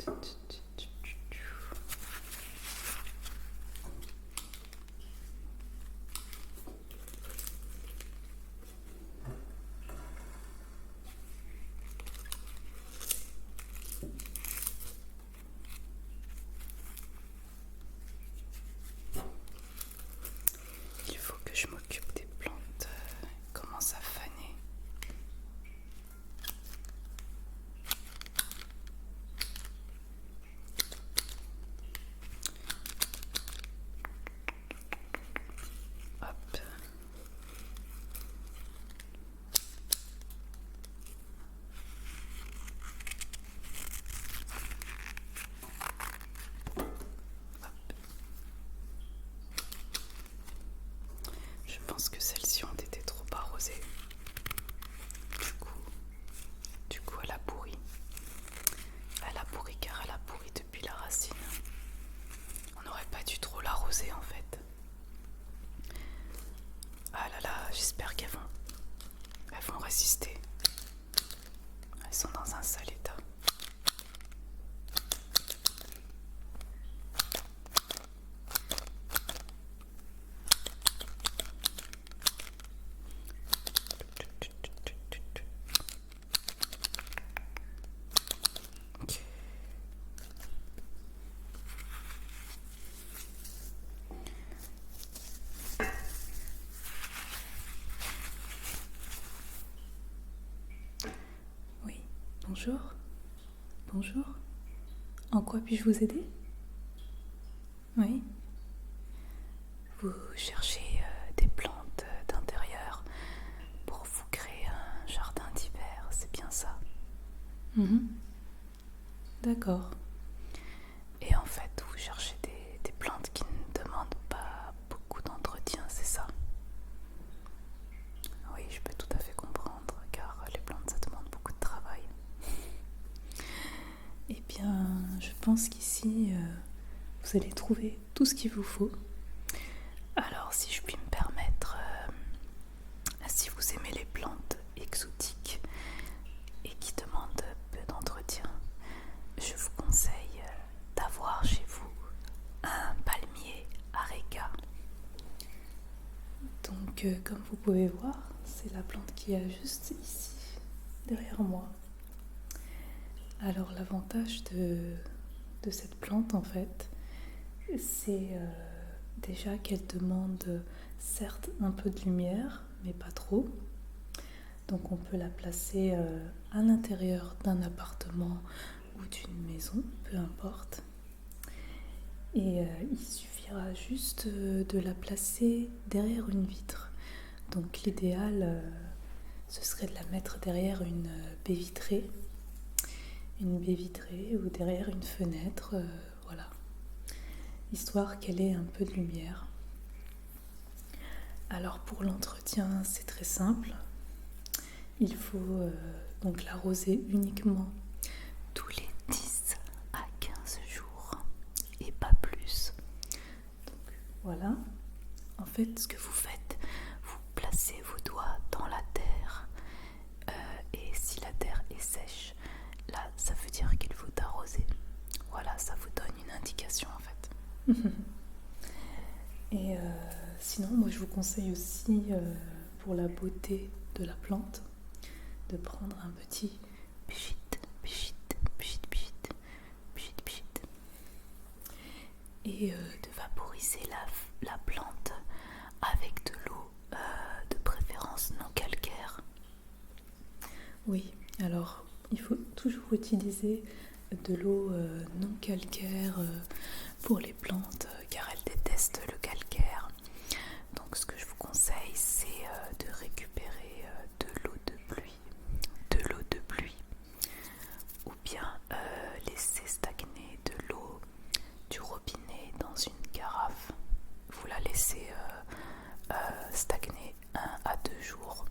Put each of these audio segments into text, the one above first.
Il faut que je m'occupe des plantes, commencent à faner. Hop. Je pense que celles-ci ont été trop arrosées. Du coup, elle a pourri. Elle a pourri car elle a pourri depuis la racine. On n'aurait pas dû trop l'arroser en fait. Ah là là, j'espère qu'elles vont résister. Elles sont dans un sale état. Oui, bonjour. Bonjour. En quoi puis-je vous aider? Oui. Vous cherchez des plantes d'intérieur pour vous créer un jardin d'hiver, c'est bien ça? D'accord. Et en fait, vous cherchez des plantes qui ne demandent pas beaucoup d'entretien, c'est ça? Oui, je peux tout à fait comprendre, car les plantes, ça demande beaucoup de travail. Eh bien, je pense qu'ici, vous allez trouver tout ce qu'il vous faut. Alors, si je puis me permettre, si vous aimez les plantes exotiques et qui demandent peu d'entretien, je vous conseille d'avoir chez vous un palmier areca. Donc, comme vous pouvez voir, c'est la plante qui est juste ici, derrière moi. Alors, l'avantage de cette plante, en fait, c'est déjà qu'elle demande certes un peu de lumière, mais pas trop. Donc on peut la placer à l'intérieur d'un appartement ou d'une maison, peu importe. Et il suffira juste de la placer derrière une vitre. Donc l'idéal, ce serait de la mettre derrière une baie vitrée. Une baie vitrée ou derrière une fenêtre, voilà. Histoire qu'elle ait un peu de lumière. Alors pour l'entretien, c'est très simple. Il faut donc l'arroser uniquement tous les 10 à 15 jours et pas plus. Donc voilà. En fait, ce que vous faites, vous placez vos doigts dans la terre et si la terre est sèche, là, ça veut dire qu'il faut arroser. Voilà, ça vous donne une indication en fait. Et sinon, moi je vous conseille aussi, pour la beauté de la plante, de prendre un petit pchit, pchit, pchit, pchit, pchit, pchit, et de vaporiser la plante avec de l'eau, de préférence non calcaire. Oui, alors il faut toujours utiliser de l'eau non calcaire pour les plantes, car elles détestent le calcaire. Donc ce que je vous conseille, c'est de récupérer de l'eau de pluie, ou bien laisser stagner de l'eau du robinet dans une carafe. Vous la laissez stagner 1 à 2 jours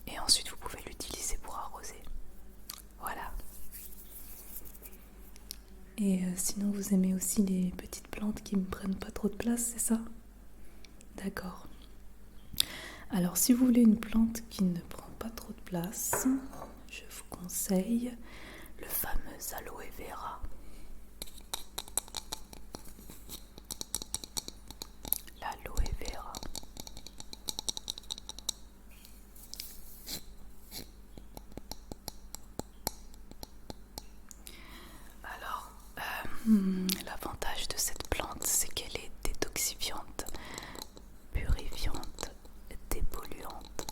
et ensuite vous pouvez l'utiliser pour arroser. Voilà. Et sinon vous aimez aussi les petites plantes qui ne prennent pas trop de place, c'est ça? D'accord. Alors si vous voulez une plante qui ne prend pas trop de place, je vous conseille le fameux aloe vera. L'avantage de cette plante, c'est qu'elle est détoxifiante, purifiante, dépolluante.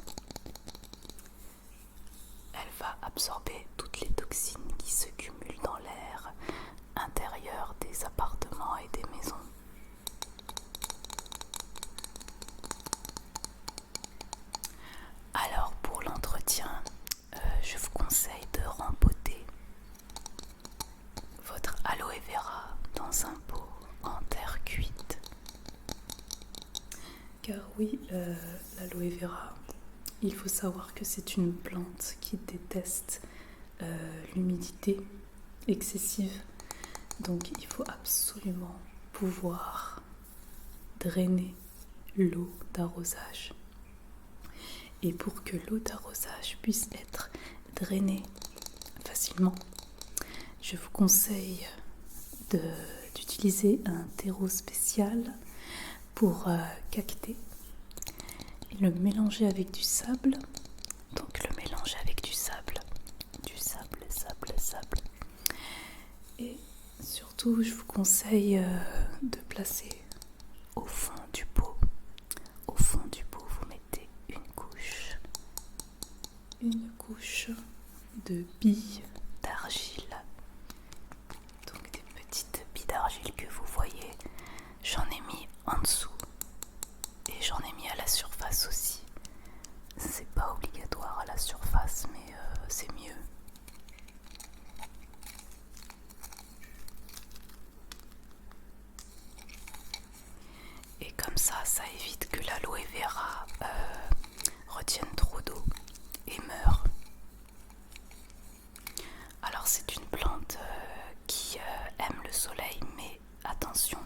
Elle va absorber toutes les toxines qui se cumulent dans l'air intérieur des appartements et des maisons. Alors pour l'entretien, je vous conseille de rempoter votre aloe vera dans un pot en terre cuite. Car oui, l'aloe vera, il faut savoir que c'est une plante qui déteste l'humidité excessive. Donc il faut absolument pouvoir drainer l'eau d'arrosage. Et pour que l'eau d'arrosage puisse être drainée facilement, je vous conseille d'utiliser un terreau spécial pour cacter et le mélanger avec du sable. Donc le mélanger avec du sable. Et surtout, je vous conseille de placer au fond du pot. Au fond du pot, vous mettez une couche de billes d'argile. Donc des petites billes d'argile que vous voyez, j'en ai mis en dessous et j'en ai mis à la surface aussi. C'est pas obligatoire à la surface, mais c'est mieux. Et comme ça évite que l'aloe vera retienne trop d'eau et meure. Alors c'est une plante qui aime le soleil, mais attention,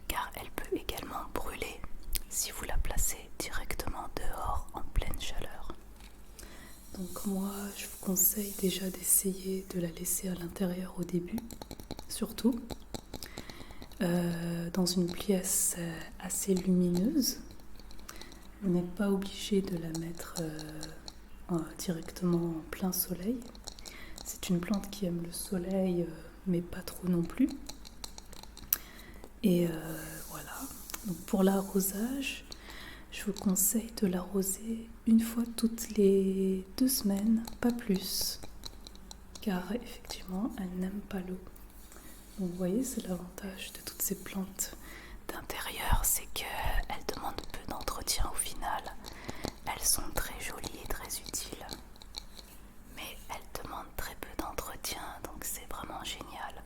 car elle peut également brûler si vous la placez directement dehors en pleine chaleur. Donc moi, je vous conseille déjà d'essayer de la laisser à l'intérieur au début, surtout dans une pièce assez lumineuse. Vous n'êtes pas obligé de la mettre directement en plein soleil. C'est une plante qui aime le soleil, mais pas trop non plus. Et voilà. Donc pour l'arrosage, je vous conseille de l'arroser une fois toutes les 2 semaines, pas plus. Car effectivement, elle n'aime pas l'eau. Donc vous voyez, c'est l'avantage de toutes ces plantes d'intérieur, c'est qu'elles demandent peu d'entretien au final. Elles sont très jolies et très utiles, mais elles demandent très peu d'entretien, donc c'est vraiment génial.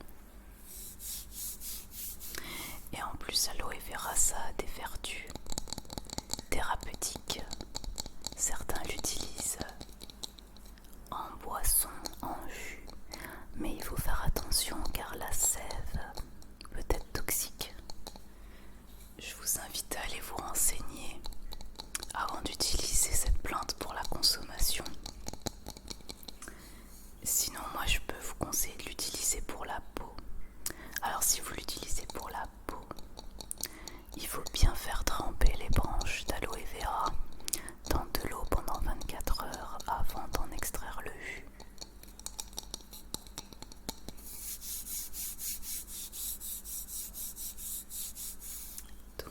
Et en plus, l'aloe vera, ça a des vertus thérapeutiques. Certains l'utilisent en boisson, en jus, mais il faut faire attention car la sève peut être toxique. Je vous invite à aller vous renseigner avant d'utiliser cette plante pour la consommation. Sinon, moi je peux vous conseiller de l'utiliser pour la peau. Alors si vous l'utilisez pour la peau, il faut bien faire tremper les branches d'aloe vera dans de l'eau pendant 24 heures avant d'en extraire le jus.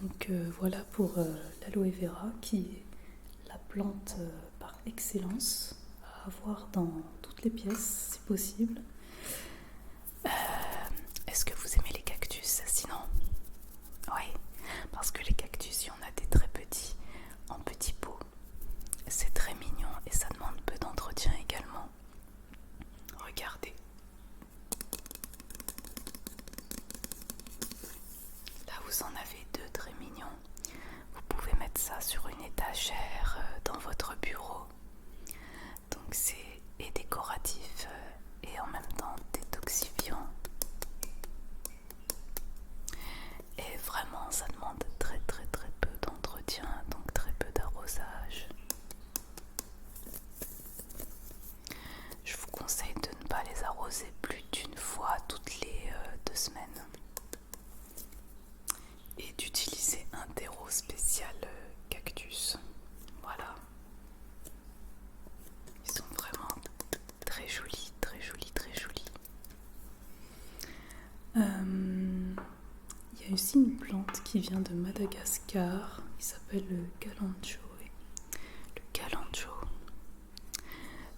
Donc voilà pour l'aloe vera qui est la plante par excellence à avoir dans toutes les pièces si possible. Est-ce que vous aimez les cactus sinon? Oui, parce que les cactus, il y en a des très petits en petits pots. C'est très mignon et ça demande peu d'entretien également. Regardez. Là, vous en avez 2 très mignons. Vous pouvez mettre ça sur une étagère dans votre bureau. Donc c'est décoratif et en même temps détoxifiant. Et vraiment, ça demande très peu d'entretien, donc très peu d'arrosage. plante qui vient de Madagascar. Il s'appelle le galancho. Le galancho.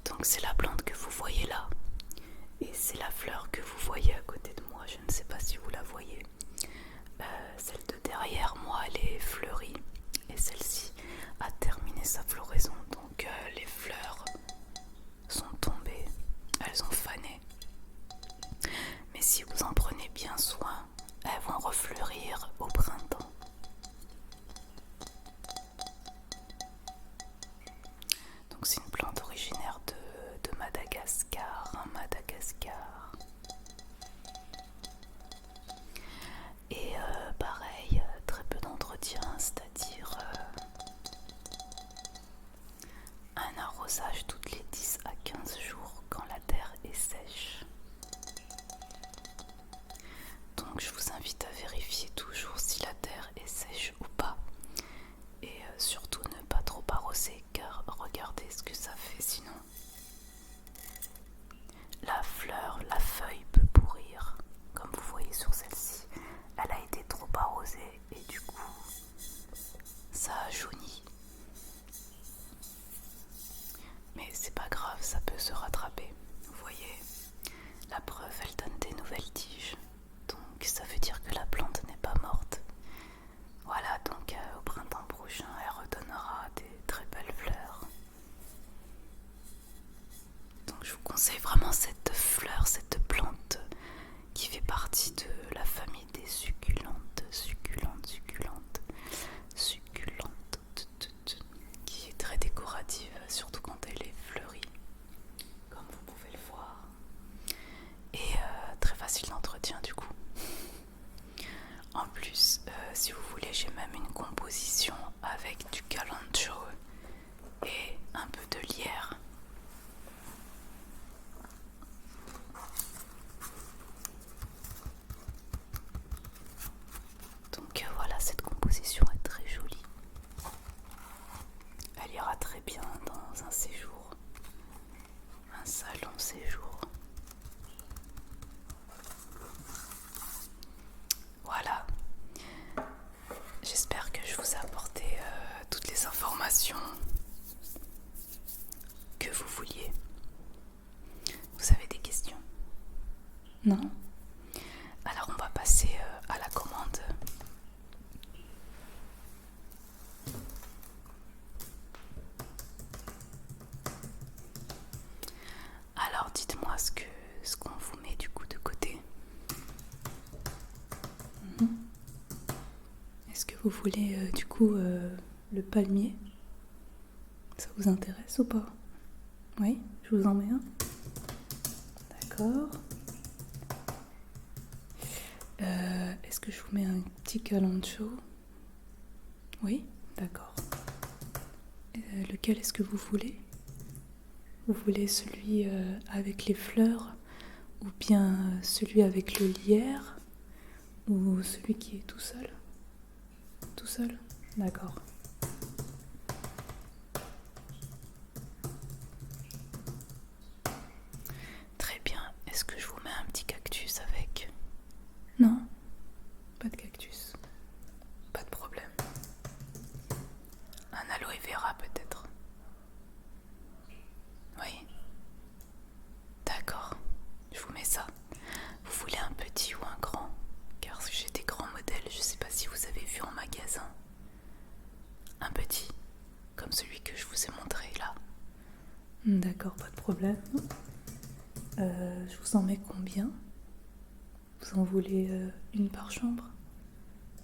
Donc c'est la plante que vous voyez là. Et c'est la fleur que vous voyez à côté de moi. Je ne sais pas si vous la voyez. Celle de derrière moi, elle est fleurie. Et celle-ci a terminé sa floraison. Donc les fleurs sont tombées. Elles ont fané. Mais si vous en prenez bien soin, elles vont refleurir au printemps. Donc c'est une plante originaire de Madagascar. Madagascar. Et pareil, très peu d'entretien, c'est-à-dire un arrosage toutes les 10 à 15 jours quand la terre est sèche. Donc je vous invite à vérifier toujours si la terre est sèche ou pas. Et surtout ne pas trop arroser car regardez ce que ça fait sinon. La fleur, la feuille peut pourrir. Comme vous voyez sur celle-ci, elle a été trop arrosée et du coup ça a jauni. Mais c'est pas grave, ça peut se rattraper. Vous voyez, la preuve, elle donne des nouvelles tiges. Donc ça veut dire que la plante n'est pas morte. Voilà, donc au printemps prochain, elle redonnera des très belles fleurs. Donc je vous conseille vraiment cette fleur, cette plante qui fait partie de la famille des succulentes, qui est très décorative, surtout quand elle est fleurie, comme vous pouvez le voir. Et très facile d'entretien du coup. En plus, si vous voulez, j'ai même une composition avec du galancho et un peu de lierre. Donc voilà, cette composition est très jolie. Elle ira très bien dans un séjour, un salon séjour. Voilà, j'espère que je vous ai apporté toutes les informations que vous vouliez. Vous avez des questions? Non? Alors on va passer à la commande. Alors dites-moi ce qu'on vous met du coup de côté. Est-ce que vous voulez du coup le palmier? Ça vous intéresse ou pas? Oui, je vous en mets un. D'accord. Est-ce que je vous mets un petit galancho? Oui, d'accord. Lequel est-ce que vous voulez? Vous voulez celui avec les fleurs ou bien celui avec le lierre ou celui qui est tout seul? Tout seul? D'accord. Très bien. Est-ce que je vous mets un petit cactus avec? Non? Pas de cactus. Pas de problème. Un aloe vera peut-être? Oui. D'accord. Je vous mets ça. Vous voulez un petit ou un grand? Car j'ai des grands modèles, je ne sais pas si vous avez vu en magasin. Un petit, comme celui que je vous ai montré là. D'accord, pas de problème. Je vous en mets combien? Vous en voulez une par chambre?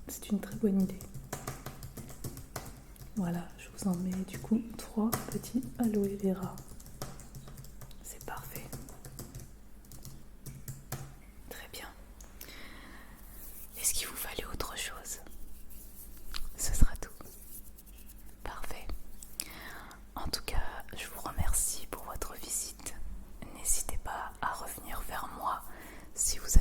C'est une très bonne idée. Voilà, je vous en mets du coup 3 petits aloe vera. C'est parfait. Très bien. Est-ce qu'il vous fallait autre chose? Ce sera tout. Parfait. En tout cas, je vous remercie pour votre visite. N'hésitez pas à revenir vers moi si vous